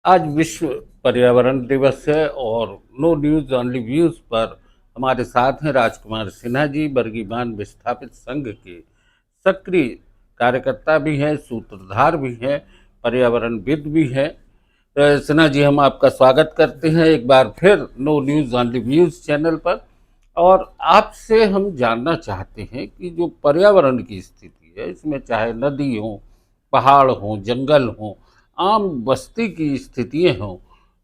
आज विश्व पर्यावरण दिवस है और नो न्यूज ओनली व्यूज पर हमारे साथ हैं राजकुमार सिन्हा जी, बर्गीबान विस्थापित संघ के सक्रिय कार्यकर्ता भी हैं, सूत्रधार भी हैं, पर्यावरणविद भी हैं। सिन्हा जी, हम आपका स्वागत करते हैं एक बार फिर no news only views channel पर। और आपसे हम जानना चाहते हैं कि जो पर्यावरण की स्थिति है, इसमें चाहे नदी हो, पहाड़ हो, जंगल हो, आम बस्ती की स्थितियां हों,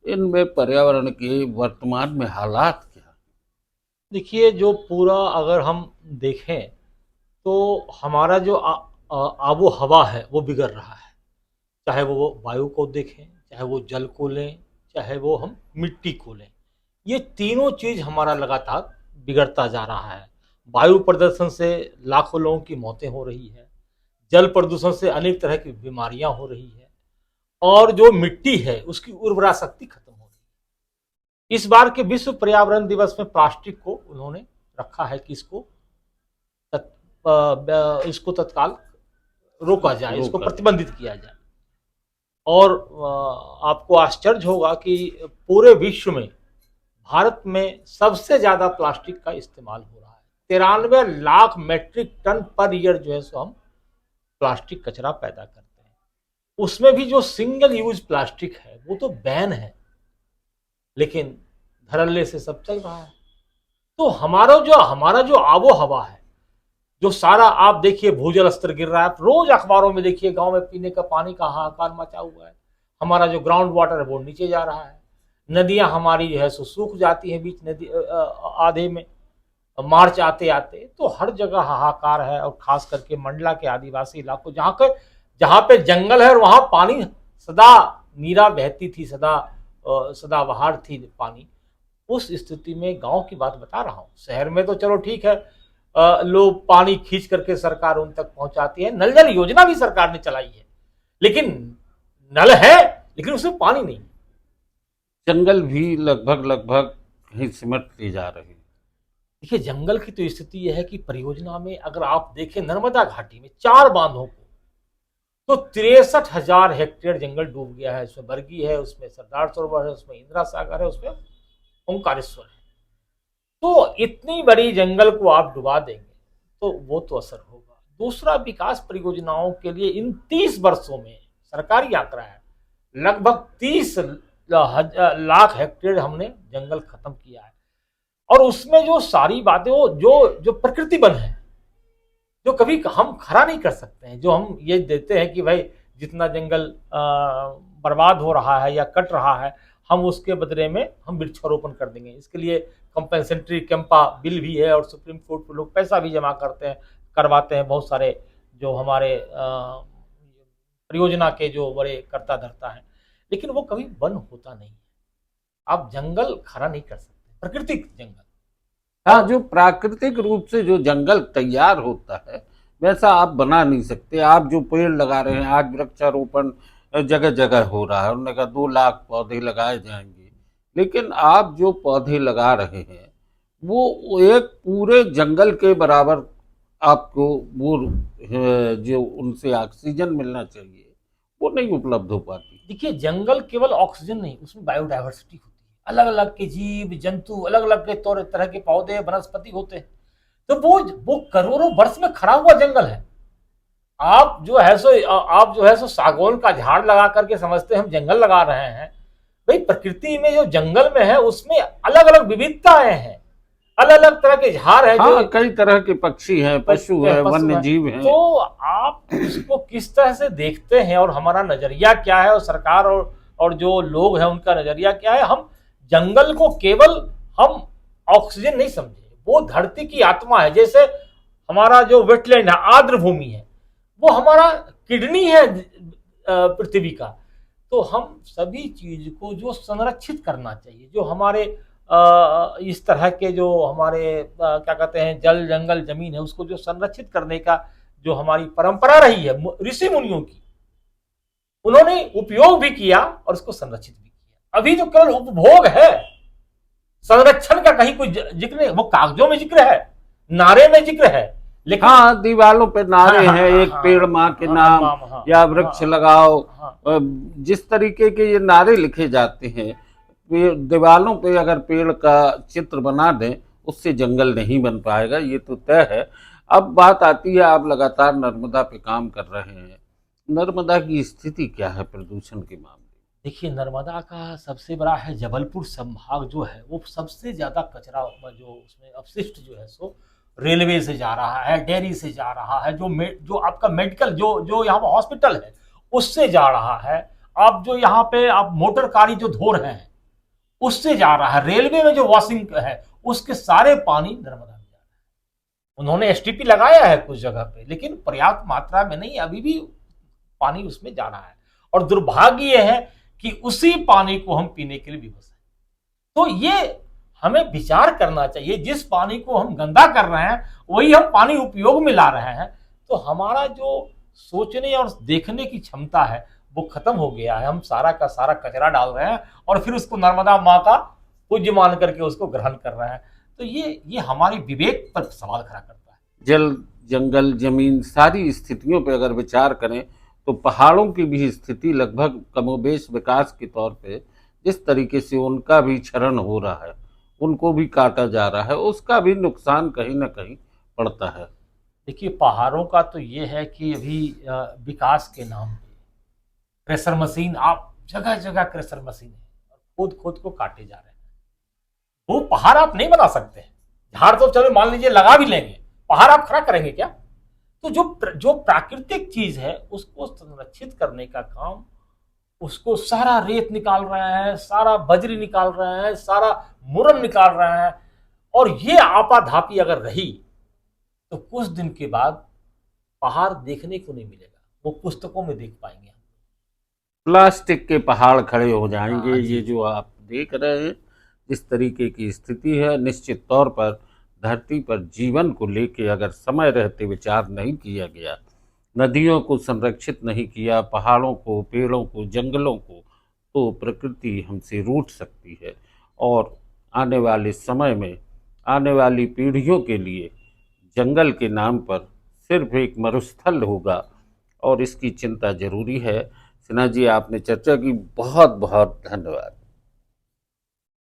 इनमें पर्यावरण के वर्तमान में हालात क्या हैं? देखिए, जो पूरा अगर हम देखें तो हमारा जो आबो हवा है वो बिगड़ रहा है। चाहे वो वायु को देखें, चाहे वो जल को लें, चाहे वो हम मिट्टी को लें। ये तीनों चीज़ हमारा लगातार बिगड़ता जा रहा है। वायु प्रदूषण से लाखों लोगों की मौतें हो रही है। जल प्रदूषण से अनेक तरह की बीमारियां हो रही है। और जो मिट्टी है उसकी उर्वरा शक्ति खत्म हो रही है। इस बार के विश्व पर्यावरण दिवस में प्लास्टिक को उन्होंने रखा है कि इसको तत्काल रोका जाए, इसको रोका जाए। प्रतिबंधित किया जाए। और आपको आश्चर्य होगा कि पूरे विश्व में भारत में सबसे ज़्यादा प्लास्टिक का इस्तेमाल हो रहा है। 93 lakh metric ton per year जो है सो हम प्लास्टिक कचरा पैदा करते हैं। उसमें भी जो सिंगल यूज प्लास्टिक है वो तो बैन है, लेकिन धड़ल्ले से सब चल रहा है। तो हमारा जो आबो हवा है, जो सारा आप देखिए भूजल स्तर गिर रहा है। आप रोज अखबारों में देखिए गांव में पीने का पानी का हाहाकार मचा हुआ है। हमारा जो ग्राउंड वाटर है वो नीचे जा रहा है। नदियां हमारी जो है सो सूख जाती हैं बीच नदी आधे में, मार्च आते आते। तो हर जगह हाहाकार है। और खास करके मंडला के आदिवासी इलाकों जहाँ पे जंगल है और वहाँ पानी सदा नीरा बहती थी, सदाबहार थी पानी। उस स्थिति में गांव की बात बता रहा हूँ। शहर में तो चलो ठीक है, लोग पानी खींच करके सरकार उन तक पहुंचाती है। नल जल योजना भी सरकार ने चलाई है, लेकिन नल है लेकिन उसमें पानी नहीं। जंगल भी लगभग लगभग कहीं सिमटते जा रहे हैं। देखिए, जंगल की तो स्थिति यह है कि परियोजना में अगर आप देखें नर्मदा घाटी में 4 बांधों को, तो 63,000 हेक्टेयर जंगल डूब गया है। उसमें बरगी है, उसमें सरदार सरोवर है, उसमें इंदिरा सागर है, उसमें ओंकारेश्वर है। तो इतनी बड़ी जंगल को आप डुबा देंगे तो वो तो असर होगा। दूसरा, विकास परियोजनाओं के लिए इन 30 वर्षों में सरकारी आंकड़ा है लगभग 30 लाख हेक्टेयर हमने जंगल खत्म किया है। और उसमें जो सारी बातें, वो जो जो प्रकृति वन है, जो कभी हम खड़ा नहीं कर सकते हैं। जो हम ये देते हैं कि भाई जितना जंगल बर्बाद हो रहा है या कट रहा है, हम उसके बदले में हम वृक्षारोपण कर देंगे। इसके लिए कंपेंसेटरी कैंपा बिल भी है और सुप्रीम कोर्ट पर लोग पैसा भी जमा करते हैं, करवाते हैं। बहुत सारे जो हमारे परियोजना के जो बड़े कर्ता धर्ता हैं, लेकिन वो कभी वन होता नहीं है। आप जंगल खड़ा नहीं कर सकते, प्राकृतिक जंगल। हाँ, और जो प्राकृतिक रूप से जो जंगल तैयार होता है, वैसा आप बना नहीं सकते। आप जो पेड़ लगा रहे हैं, आज वृक्षारोपण जगह जगह हो रहा है, उन्होंने कहा 2 लाख पौधे लगाए जाएंगे, लेकिन आप जो पौधे लगा रहे हैं वो एक पूरे जंगल के बराबर आपको वो जो उनसे ऑक्सीजन मिलना चाहिए वो नहीं उपलब्ध हो पाती। देखिए, जंगल केवल ऑक्सीजन नहीं, उसमें बायोडाइवर्सिटी होती है। अलग अलग के जीव जंतु, अलग अलग के तौर तरह के पौधे वनस्पति होते हैं। तो वो करोड़ों वर्ष में खड़ा हुआ जंगल है। आप जो है सो सागौन का झाड़ लगा करके समझते हैं हम जंगल लगा रहे हैं। भाई, प्रकृति में जो जंगल में है उसमें अलग अलग विविधताएं हैं, अलग अलग तरह के झाड़ है जो हाँ, कई तरह के पक्षी हैं, पशु है, पशु वन्य है। जीव हैं। तो आप उसको किस तरह से देखते हैं और हमारा नजरिया क्या है, और सरकार और जो लोग हैं उनका नजरिया क्या है। हम जंगल को केवल हम ऑक्सीजन नहीं समझे, वो धरती की आत्मा है। जैसे हमारा जो वेटलैंड है, आर्द्र भूमि है, वो हमारा किडनी है पृथ्वी का। तो हम सभी चीज को जो संरक्षित करना चाहिए, जो हमारे इस तरह के जो हमारे क्या कहते हैं जल जंगल जमीन है, उसको जो संरक्षित करने का जो हमारी परंपरा रही है ऋषि मुनियों की, उन्होंने उपयोग भी किया और उसको संरक्षित भी किया। अभी जो केवल उपभोग है, संरक्षण का कहीं कोई जिक्र नहीं। वो कागजों में जिक्र है, नारे में जिक्र है, लेकिन हाँ, दीवालों पे नारे हाँ, हैं, हाँ, एक हाँ, पेड़ माँ के हाँ, नाम हाँ, या वृक्ष हाँ, लगाओ। हाँ, जिस तरीके के ये नारे लिखे जाते हैं, दीवालों पे अगर पेड़ का चित्र बना दें, उससे जंगल नहीं बन पाएगा, ये तो तय है। अब बात आती है, आप लगातार नर्मदा पे काम कर रहे हैं, नर्मदा की स्थिति क्या है प्रदूषण के मामले देखिए, नर्मदा का सबसे बड़ा है जबलपुर संभाग जो है, वो सबसे ज़्यादा कचरा जो उसमें अपशिष्ट जो है सो रेलवे से जा रहा है, डेयरी से जा रहा है, जो आपका मेडिकल जो यहाँ पर हॉस्पिटल है, उससे जा रहा है। आप जो यहाँ पे आप मोटर गाड़ी जो धो रहे हैं, उससे जा रहा है। रेलवे में जो वॉशिंग है, उसके सारे पानी नर्मदा में जा रहा है। उन्होंने एसटीपी लगाया है कुछ जगह पे, लेकिन पर्याप्त मात्रा में नहीं, अभी भी पानी उसमें जा रहा है। और दुर्भाग्य ये है कि उसी पानी को हम पीने के लिए विवश हैं। तो ये हमें विचार करना चाहिए, जिस पानी को हम गंदा कर रहे हैं वही हम पानी उपयोग में ला रहे हैं। तो हमारा जो सोचने और देखने की क्षमता है वो खत्म हो गया है। हम सारा का सारा कचरा डाल रहे हैं और फिर उसको नर्मदा माँ का पूज्य मान करके उसको ग्रहण कर रहे हैं। तो ये हमारी विवेक पर सवाल खड़ा करता है। जल, जंगल, जमीन, सारी स्थितियों पर अगर विचार करें तो पहाड़ों की भी स्थिति लगभग कमोबेश विकास के तौर पे जिस तरीके से उनका भी क्षरण हो रहा है, उनको भी काटा जा रहा है, उसका भी नुकसान कहीं ना कहीं पड़ता है। देखिए, पहाड़ों का तो ये है कि अभी विकास के नाम पे क्रेशर मशीन, आप जगह जगह क्रेशर मशीन है और खुद खुद को काटे जा रहे हैं। वो पहाड़ आप नहीं बना सकते। झाड़ तो चलो मान लीजिए लगा भी लेंगे, पहाड़ आप खड़ा करेंगे क्या? तो जो प्राकृतिक चीज है उसको संरक्षित करने का काम, उसको सारा रेत निकाल रहे हैं, सारा बजरी निकाल रहे हैं, सारा मुरम निकाल रहे हैं। और ये आपाधापी अगर रही तो कुछ दिन के बाद पहाड़ देखने को नहीं मिलेगा, वो पुस्तकों में देख पाएंगे। प्लास्टिक के पहाड़ खड़े हो जाएंगे। हाँ ये जी। जो आप देख रहे हैं, इस तरीके की स्थिति है, निश्चित तौर पर धरती पर जीवन को लेके अगर समय रहते विचार नहीं किया गया, नदियों को संरक्षित नहीं किया, पहाड़ों को, पेड़ों को, जंगलों को, तो प्रकृति हमसे रूठ सकती है। और आने वाले समय में, आने वाली पीढ़ियों के लिए जंगल के नाम पर सिर्फ एक मरुस्थल होगा, और इसकी चिंता जरूरी है। सिन्हा जी, आपने चर्चा की, बहुत बहुत धन्यवाद।